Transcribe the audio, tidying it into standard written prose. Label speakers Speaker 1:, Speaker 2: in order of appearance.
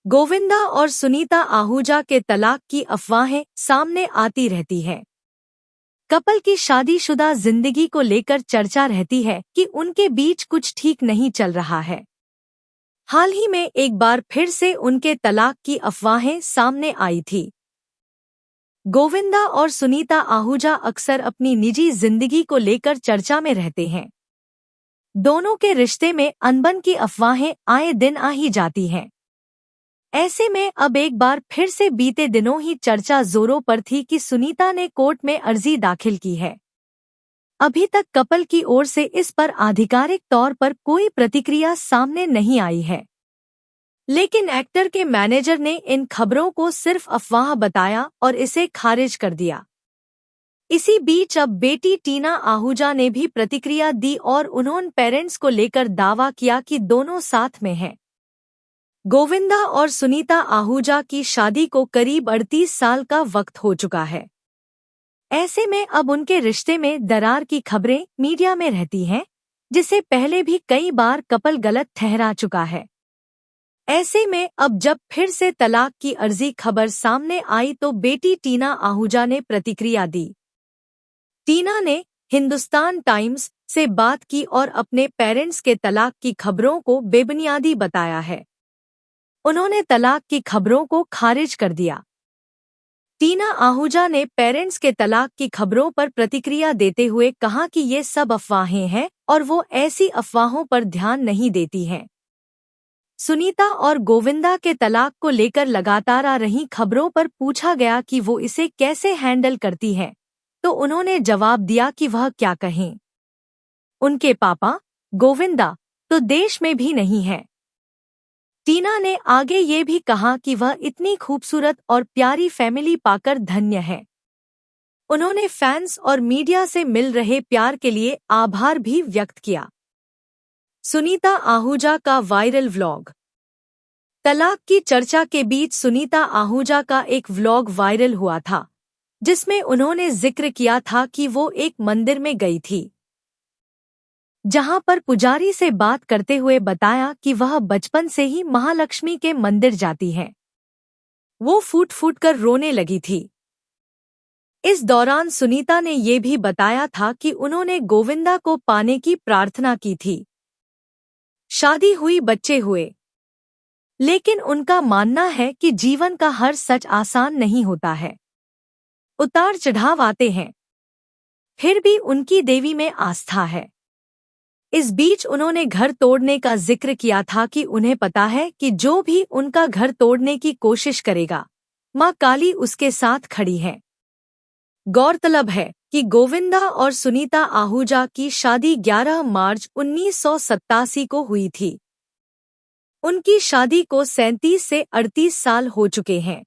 Speaker 1: गोविंदा और सुनीता आहूजा के तलाक की अफवाहें सामने आती रहती हैं। कपल की शादीशुदा जिंदगी को लेकर चर्चा रहती है कि उनके बीच कुछ ठीक नहीं चल रहा है। हाल ही में एक बार फिर से उनके तलाक की अफवाहें सामने आई थी। गोविंदा और सुनीता आहूजा अक्सर अपनी निजी जिंदगी को लेकर चर्चा में रहते हैं। दोनों के रिश्ते में अनबन की अफवाहें आए दिन आ ही जाती हैं। ऐसे में अब एक बार फिर से बीते दिनों ही चर्चा जोरों पर थी कि सुनीता ने कोर्ट में अर्जी दाखिल की है। अभी तक कपल की ओर से इस पर आधिकारिक तौर पर कोई प्रतिक्रिया सामने नहीं आई है, लेकिन एक्टर के मैनेजर ने इन खबरों को सिर्फ अफवाह बताया और इसे खारिज कर दिया। इसी बीच अब बेटी टीना आहूजा ने भी प्रतिक्रिया दी और उन्होंने पेरेंट्स को लेकर दावा किया कि दोनों साथ में हैं। गोविंदा और सुनीता आहूजा की शादी को करीब 38 साल का वक्त हो चुका है। ऐसे में अब उनके रिश्ते में दरार की खबरें मीडिया में रहती हैं, जिसे पहले भी कई बार कपल गलत ठहरा चुका है। ऐसे में अब जब फिर से तलाक की अर्जी खबर सामने आई तो बेटी टीना आहूजा ने प्रतिक्रिया दी। टीना ने हिंदुस्तान टाइम्स से बात की और अपने पेरेंट्स के तलाक की खबरों को बेबुनियादी बताया है। उन्होंने तलाक की खबरों को खारिज कर दिया। टीना आहूजा ने पेरेंट्स के तलाक की खबरों पर प्रतिक्रिया देते हुए कहा कि ये सब अफवाहें हैं और वो ऐसी अफवाहों पर ध्यान नहीं देती हैं। सुनीता और गोविंदा के तलाक को लेकर लगातार आ रही खबरों पर पूछा गया कि वो इसे कैसे हैंडल करती हैं, तो उन्होंने जवाब दिया कि वह क्या कहें। उनके पापा गोविंदा तो देश में भी नहीं हैं। टीना ने आगे ये भी कहा कि वह इतनी खूबसूरत और प्यारी फैमिली पाकर धन्य है। उन्होंने फैंस और मीडिया से मिल रहे प्यार के लिए आभार भी व्यक्त किया। सुनीता आहूजा का वायरल व्लॉग। तलाक की चर्चा के बीच सुनीता आहूजा का एक व्लॉग वायरल हुआ था, जिसमें उन्होंने जिक्र किया था कि वो एक मंदिर में गई थी, जहां पर पुजारी से बात करते हुए बताया कि वह बचपन से ही महालक्ष्मी के मंदिर जाती हैं। वो फूट फूट कर रोने लगी थी। इस दौरान सुनीता ने ये भी बताया था कि उन्होंने गोविंदा को पाने की प्रार्थना की थी। शादी हुई, बच्चे हुए, लेकिन उनका मानना है कि जीवन का हर सच आसान नहीं होता है, उतार चढ़ाव आते हैं, फिर भी उनकी देवी में आस्था है। इस बीच उन्होंने घर तोड़ने का जिक्र किया था कि उन्हें पता है कि जो भी उनका घर तोड़ने की कोशिश करेगा, मां काली उसके साथ खड़ी है। गौरतलब है कि गोविंदा और सुनीता आहूजा की शादी 11 मार्च 1987 को हुई थी। उनकी शादी को 37 से 38 साल हो चुके हैं।